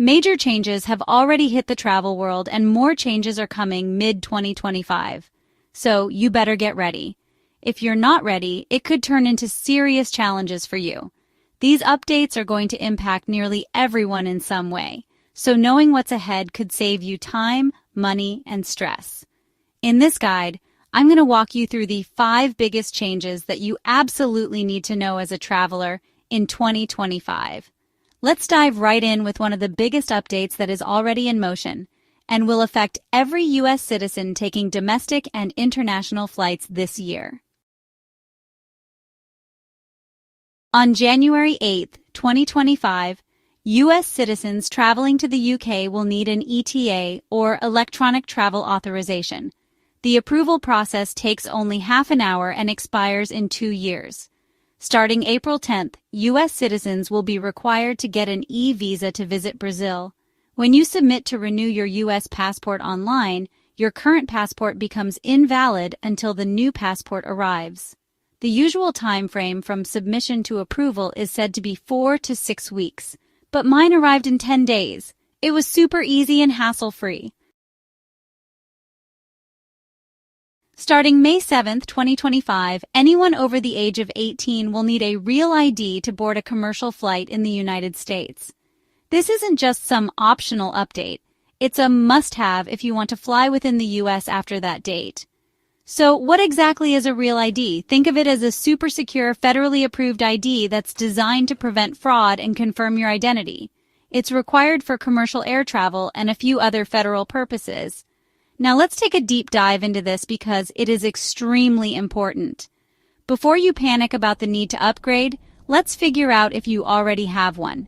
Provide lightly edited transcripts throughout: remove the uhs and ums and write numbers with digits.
Major changes have already hit the travel world and more changes are coming mid-2025. So you better get ready. If you're not ready, it could turn into serious challenges for you. These updates are going to impact nearly everyone in some way, so knowing what's ahead could save you time, money, and stress. In this guide, I'm going to walk you through the 5 biggest changes that you absolutely need to know as a traveler in 2025. Let's dive right in with one of the biggest updates that is already in motion and will affect every U.S. citizen taking domestic and international flights this year. On January 8, 2025, U.S. citizens traveling to the U.K. will need an ETA, or Electronic Travel Authorization. The approval process takes only half an hour and expires in 2 years. Starting April 10th, U.S. citizens will be required to get an e-visa to visit Brazil. When you submit to renew your U.S. passport online, your current passport becomes invalid until the new passport arrives. The usual time frame from submission to approval is said to be 4 to 6 weeks, but mine arrived in 10 days. It was super easy and hassle-free. Starting May 7, 2025, anyone over the age of 18 will need a real ID to board a commercial flight in the United States. This isn't just some optional update. It's a must-have if you want to fly within the U.S. after that date. So what exactly is a real ID? Think of it as a super secure, federally approved ID that's designed to prevent fraud and confirm your identity. It's required for commercial air travel and a few other federal purposes. Now let's take a deep dive into this because it is extremely important. Before you panic about the need to upgrade, let's figure out if you already have one.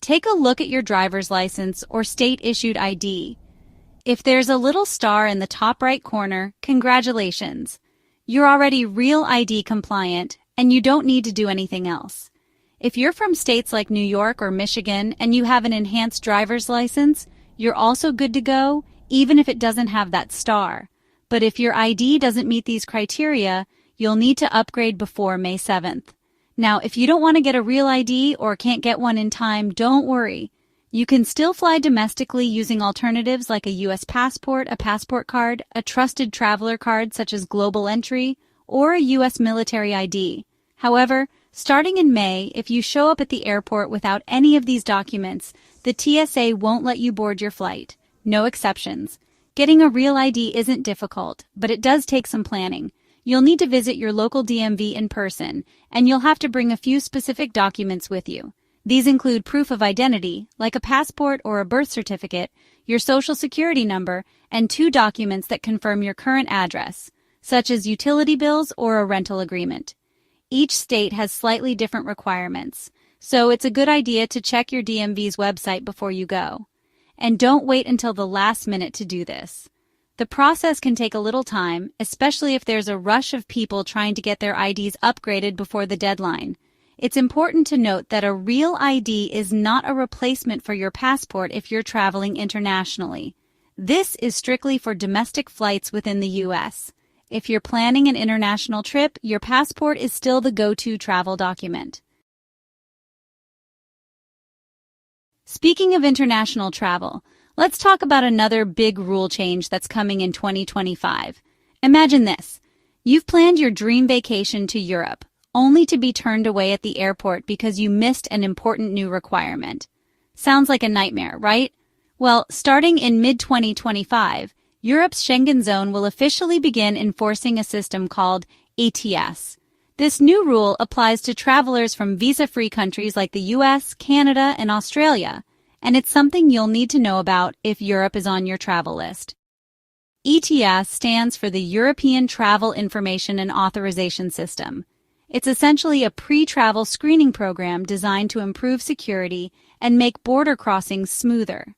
Take a look at your driver's license or state-issued ID. If there's a little star in the top right corner, congratulations. You're already Real ID compliant and you don't need to do anything else. If you're from states like New York or Michigan and you have an enhanced driver's license, you're also good to go, even if it doesn't have that star. But if your ID doesn't meet these criteria, you'll need to upgrade before May 7th. Now, if you don't want to get a real ID or can't get one in time, don't worry. You can still fly domestically using alternatives like a U.S. passport, a passport card, a trusted traveler card such as Global Entry, or a U.S. military ID. However, starting in May, if you show up at the airport without any of these documents, the TSA won't let you board your flight. No exceptions. Getting a real ID isn't difficult, but it does take some planning. You'll need to visit your local DMV in person, and you'll have to bring a few specific documents with you. These include proof of identity, like a passport or a birth certificate, your social security number, and 2 documents that confirm your current address, such as utility bills or a rental agreement. Each state has slightly different requirements, so it's a good idea to check your DMV's website before you go. And don't wait until the last minute to do this. The process can take a little time, especially if there's a rush of people trying to get their IDs upgraded before the deadline. It's important to note that a real ID is not a replacement for your passport if you're traveling internationally. This is strictly for domestic flights within the U.S. If you're planning an international trip, your passport is still the go-to travel document. Speaking of international travel, let's talk about another big rule change that's coming in 2025. Imagine this. You've planned your dream vacation to Europe, only to be turned away at the airport because you missed an important new requirement. Sounds like a nightmare, right? Well, starting in mid-2025, Europe's Schengen zone will officially begin enforcing a system called ETIAS. This new rule applies to travelers from visa-free countries like the US, Canada, and Australia, and it's something you'll need to know about if Europe is on your travel list. ETIAS stands for the European Travel Information and Authorization System. It's essentially a pre-travel screening program designed to improve security and make border crossings smoother.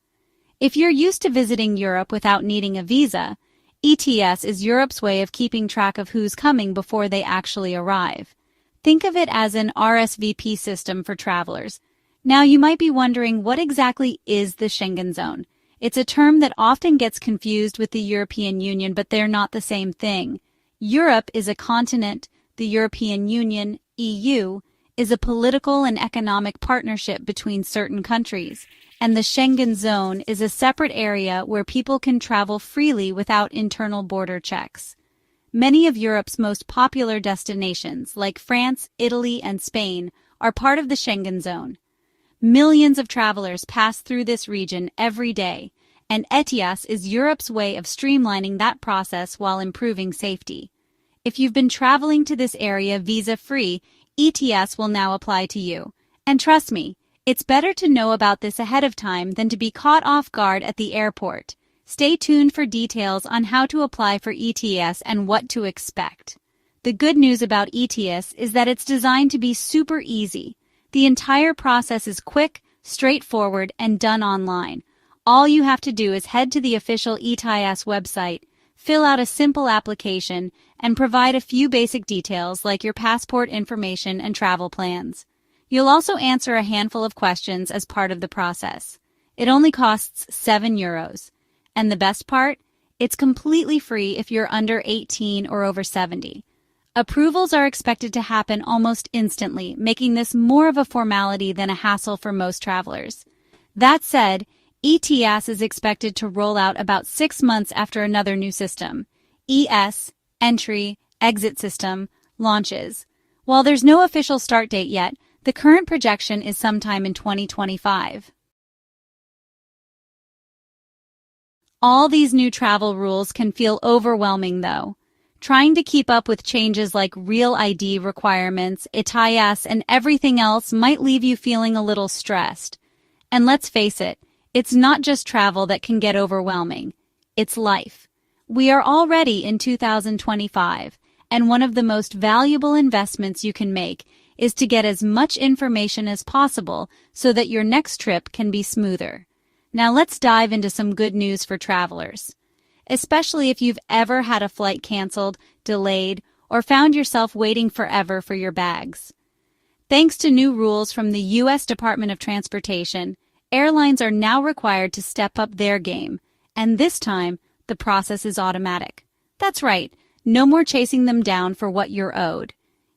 If you're used to visiting Europe without needing a visa, ETIAS is Europe's way of keeping track of who's coming before they actually arrive. Think of it as an RSVP system for travelers. Now, you might be wondering, what exactly is the Schengen zone? It's a term that often gets confused with the European Union, but they're not the same thing. Europe is a continent. The European Union, EU, is a political and economic partnership between certain countries, and the Schengen zone is a separate area where people can travel freely without internal border checks. Many of Europe's most popular destinations, like France, Italy, and Spain, are part of the Schengen zone. Millions of travelers pass through this region every day, and ETIAS is Europe's way of streamlining that process while improving safety. If you've been traveling to this area visa-free, ETIAS will now apply to you. And trust me, it's better to know about this ahead of time than to be caught off guard at the airport. Stay tuned for details on how to apply for ETIAS and what to expect. The good news about ETIAS is that it's designed to be super easy. The entire process is quick, straightforward, and done online. All you have to do is head to the official ETIAS website, fill out a simple application, and provide a few basic details like your passport information and travel plans. You'll also answer a handful of questions as part of the process. It only costs €7. And the best part? It's completely free if you're under 18 or over 70. Approvals are expected to happen almost instantly, making this more of a formality than a hassle for most travelers. That said, ETIAS is expected to roll out about 6 months after another new system, ES, Entry, Exit System, launches. While there's no official start date yet, the current projection is sometime in 2025. All these new travel rules can feel overwhelming, though. Trying to keep up with changes like real ID requirements, ETIAS, and everything else might leave you feeling a little stressed. And let's face it, it's not just travel that can get overwhelming. It's life. We are already in 2025, and one of the most valuable investments you can make is to get as much information as possible so that your next trip can be smoother. Now let's dive into some good news for travelers, especially if you've ever had a flight canceled, delayed, or found yourself waiting forever for your bags. Thanks to new rules from the U.S. Department of Transportation, airlines are now required to step up their game, and this time, the process is automatic. That's right, no more chasing them down for what you're owed.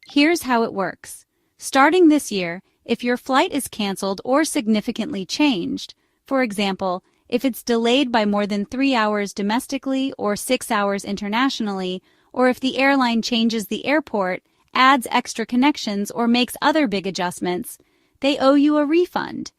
Here's how it works. Starting this year, if your flight is canceled or significantly changed, for example, if it's delayed by more than 3 hours domestically or 6 hours internationally, or if the airline changes the airport, adds extra connections, or makes other big adjustments, they owe you a refund.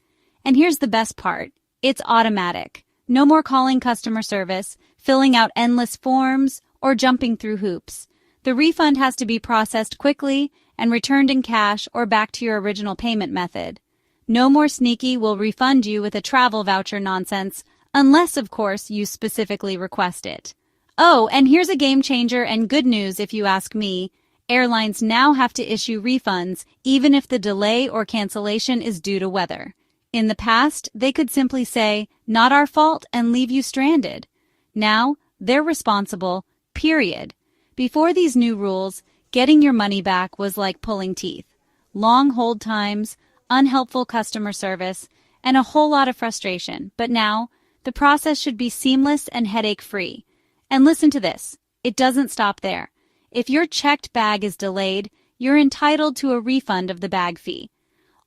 And here's the best part. It's automatic. No more calling customer service, filling out endless forms, or jumping through hoops. The refund has to be processed quickly and returned in cash or back to your original payment method. No more sneaky "will refund you with a travel voucher" nonsense, unless, of course, you specifically request it. Oh, and here's a game changer and good news if you ask me. Airlines now have to issue refunds even if the delay or cancellation is due to weather. In the past, they could simply say, "Not our fault," and leave you stranded. Now, they're responsible, period. Before these new rules, getting your money back was like pulling teeth. Long hold times, unhelpful customer service, and a whole lot of frustration. But now, the process should be seamless and headache-free. And listen to this. It doesn't stop there. If your checked bag is delayed, you're entitled to a refund of the bag fee.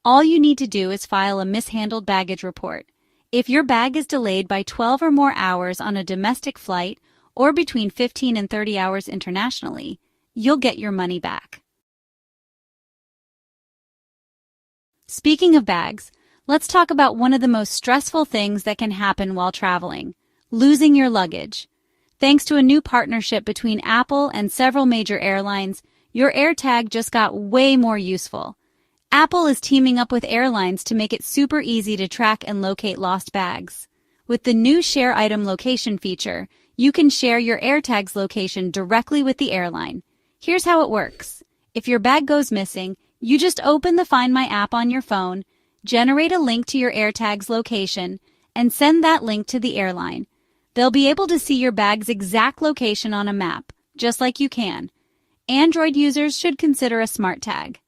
All you need to do is file a mishandled baggage report. If your bag is delayed by 12 or more hours on a domestic flight, or between 15 and 30 hours internationally, you'll get your money back. Speaking of bags, let's talk about one of the most stressful things that can happen while traveling: losing your luggage. Thanks to a new partnership between Apple and several major airlines, your AirTag just got way more useful. Apple is teaming up with airlines to make it super easy to track and locate lost bags. With the new Share Item Location feature, you can share your AirTag's location directly with the airline. Here's how it works. If your bag goes missing, you just open the Find My app on your phone, generate a link to your AirTag's location, and send that link to the airline. They'll be able to see your bag's exact location on a map, just like you can. Android users should consider a smart tag.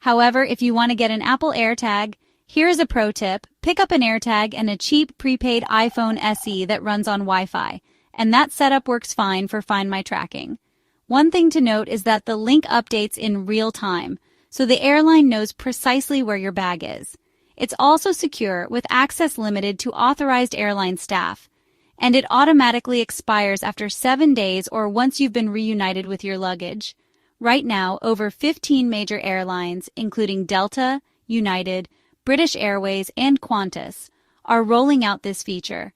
However, if you want to get an Apple AirTag, here's a pro tip. Pick up an AirTag and a cheap prepaid iPhone SE that runs on Wi-Fi, and that setup works fine for Find My tracking. One thing to note is that the link updates in real time, so the airline knows precisely where your bag is. It's also secure, with access limited to authorized airline staff, and it automatically expires after 7 days or once you've been reunited with your luggage. Right now, over 15 major airlines, including Delta, United, British Airways, and Qantas, are rolling out this feature.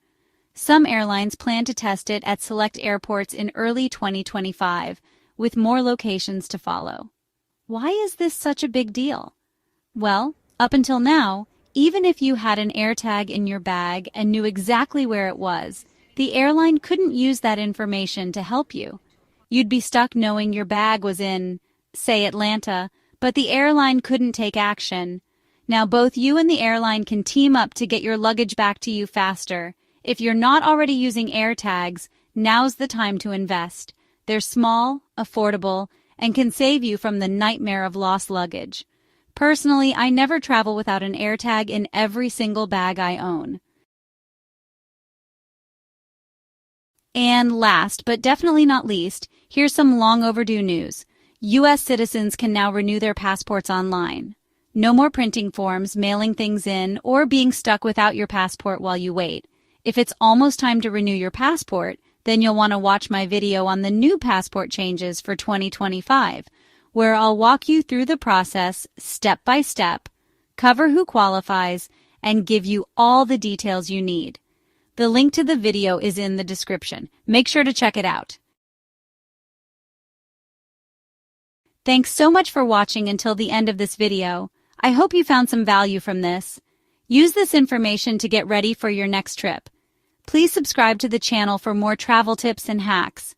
Some airlines plan to test it at select airports in early 2025, with more locations to follow. Why is this such a big deal? Well, up until now, even if you had an AirTag in your bag and knew exactly where it was, the airline couldn't use that information to help you. You'd be stuck knowing your bag was in, say, Atlanta, but the airline couldn't take action. Now both you and the airline can team up to get your luggage back to you faster. If you're not already using AirTags, now's the time to invest. They're small, affordable, and can save you from the nightmare of lost luggage. Personally, I never travel without an AirTag in every single bag I own. And last, but definitely not least, here's some long overdue news. U.S. citizens can now renew their passports online. No more printing forms, mailing things in, or being stuck without your passport while you wait. If it's almost time to renew your passport, then you'll want to watch my video on the new passport changes for 2025, where I'll walk you through the process step by step, cover who qualifies, and give you all the details you need. The link to the video is in the description. Make sure to check it out. Thanks so much for watching until the end of this video. I hope you found some value from this. Use this information to get ready for your next trip. Please subscribe to the channel for more travel tips and hacks.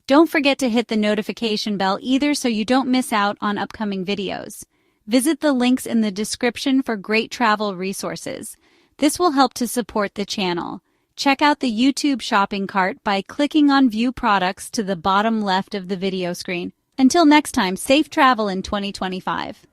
Don't forget to hit the notification bell either so you don't miss out on upcoming videos. Visit the links in the description for great travel resources. This will help to support the channel. Check out the YouTube shopping cart by clicking on View Products to the bottom left of the video screen. Until next time, safe travel in 2025.